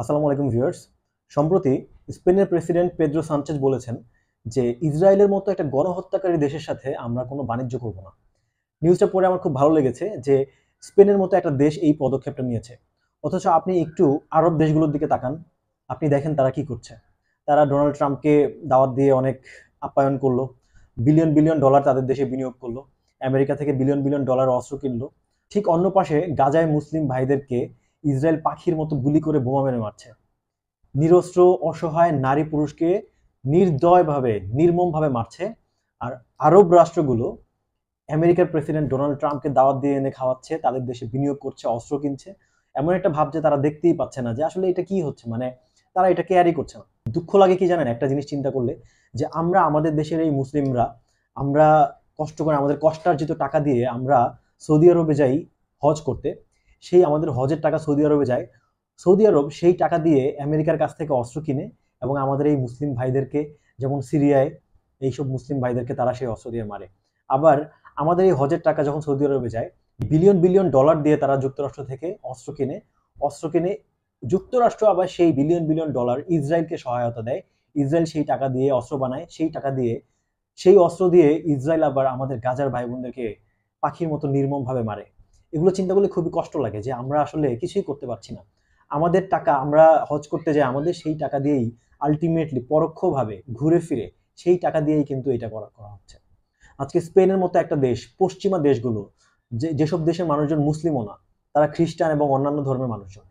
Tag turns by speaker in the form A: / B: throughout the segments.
A: আসসালামু আলাইকুম ভিউয়ার্স। সম্প্রতি স্পেনের প্রেসিডেন্ট পেদ্রো সানচেজ বলেছেন যে ইসরায়েলের মতো একটা গণহত্যাকারী দেশের সাথে আমরা কোনো বাণিজ্য করব না। নিউজটা পড়ে আমার খুব ভালো লেগেছে যে স্পেনের মতো একটা দেশ এই পদক্ষেপটা নিয়েছে। অথচ আপনি একটু আরব দেশগুলোর দিকে তাকান, আপনি দেখেন তারা কি করছে। তারা ডোনাল্ড ট্রাম্পকে দাওয়াত দিয়ে অনেক আপ্যায়ন করলো, বিলিয়ন বিলিয়ন ডলার তাদের দেশে বিনিয়োগ করলো, আমেরিকা থেকে বিলিয়ন বিলিয়ন ডলার অস্ত্র কিনলো। ঠিক অন্য পাশে গাজায় মুসলিম ভাইদেরকে ইসরায়েল পাখির মতো গুলি করে বোমা মেরে মারছে। নিরস্ত্র অসহায় নারী পুরুষকে নির্দয়ভাবে নির্মমভাবে মারছে। আর আরব রাষ্ট্রগুলো আমেরিকার প্রেসিডেন্ট ডোনাল্ড ট্রাম্পকে দাওয়াত দিয়ে এনে খাওয়াচ্ছে, তাদের দেশে বিনিয়োগ করছে, অস্ত্র কিনছে। এমন একটা ভাব যে তারা দেখতেই পাচ্ছে না যে আসলে এটা কি হচ্ছে, মানে তারা এটা কেয়ারই করছে না। দুঃখ লাগে কি জানেন একটা জিনিস চিন্তা করলে, যে আমরা আমাদের দেশের এই মুসলিমরা আমরা কষ্ট করে আমাদের কষ্টার্জিত টাকা দিয়ে আমরা সৌদি আরবে যাই হজ করতে। সেই আমাদের হজের টাকা সৌদি আরবে যায়, সৌদি আরব সেই টাকা দিয়ে আমেরিকার কাছ থেকে অস্ত্র কিনে এবং আমাদের এই মুসলিম ভাইদেরকে, যেমন সিরিয়ায় এইসব মুসলিম ভাইদেরকে তারা সেই অস্ত্র দিয়ে মারে। আবার আমাদের এই হজের টাকা যখন সৌদি আরবে যায়, বিলিয়ন বিলিয়ন ডলার দিয়ে তারা যুক্তরাষ্ট্র থেকে অস্ত্র কিনে যুক্তরাষ্ট্র আবার সেই বিলিয়ন বিলিয়ন ডলার ইসরায়েলকে সহায়তা দেয়। ইসরায়েল সেই টাকা দিয়ে অস্ত্র বানায়, সেই অস্ত্র দিয়ে ইসরায়েল আবার আমাদের গাজার ভাই বোনদেরকে পাখির মতো নির্মমভাবে মারে। এগুলো চিন্তা করলে খুবই কষ্ট লাগে যে আমরা আসলে কিছুই করতে পারছি না। আমাদের টাকা আমরা হজ করতে যাই, আমাদের সেই টাকা দিয়েই আলটিমেটলি পরোক্ষভাবে ঘুরে ফিরে সেই টাকা দিয়েই কিন্তু এটা করা করা হচ্ছে। আজকে স্পেনের মতো একটা দেশ, পশ্চিমা দেশগুলো, যেসব দেশের মানুষজন মুসলিমও না, তারা খ্রিস্টান এবং অন্যান্য ধর্মের মানুষজন,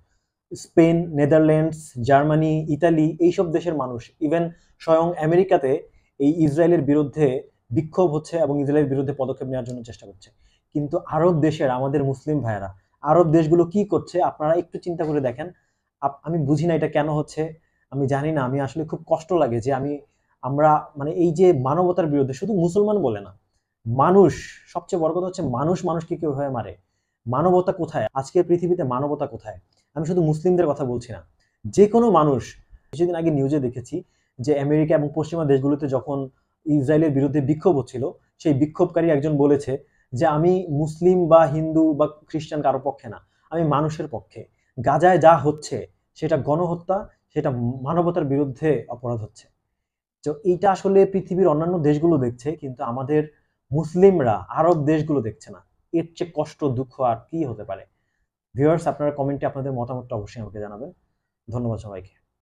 A: স্পেন, নেদারল্যান্ডস, জার্মানি, ইতালি, এইসব দেশের মানুষ, ইভেন স্বয়ং আমেরিকাতে এই ইসরায়েলের বিরুদ্ধে বিক্ষোভ হচ্ছে এবং ইসরায়েলের বিরুদ্ধে পদক্ষেপ নেওয়ার জন্য চেষ্টা করছে। কিন্তু আরব দেশের আমাদের মুসলিম ভাইয়েরা, আরব দেশগুলো কি করছে আপনারা একটু চিন্তা করে দেখেন। আমি বুঝি না এটা কেন হচ্ছে, আমি জানি না। আমি আসলে খুব কষ্ট লাগে যে আমরা মানে এই যে মানবতার বিরুদ্ধে, শুধু মুসলমান বলে না, মানুষ, সবচেয়ে বড় কথা হচ্ছে মানুষ মানুষকে কিভাবে মারে। মানবতা কোথায় আজকের পৃথিবীতে, মানবতা কোথায়? আমি শুধু মুসলিমদের কথা বলছি না, যে কোনো মানুষ। কিছুদিন আগে নিউজে দেখেছি যে আমেরিকা এবং পশ্চিমা দেশগুলোতে যখন ইসরায়েলের বিরুদ্ধে বিক্ষোভ হচ্ছিল, সেই বিক্ষোভকারী একজন বলেছে যে আমি মুসলিম বা হিন্দু বা খ্রিস্টান কারো পক্ষে না, আমি মানুষের পক্ষে। গাজায় যা হচ্ছে সেটা গণহত্যা, সেটা মানবতার বিরুদ্ধে অপরাধ হচ্ছে। তো এইটা আসলে পৃথিবীর অন্যান্য দেশগুলো দেখছে, কিন্তু আমাদের মুসলিমরা আরব দেশগুলো দেখছে না। এর চেয়ে কষ্ট দুঃখ আর কি হতে পারে? ভিউয়ার্স, আপনারা কমেন্টে আপনাদের মতামতটা অবশ্যই আমাকে জানাবেন। ধন্যবাদ সবাইকে।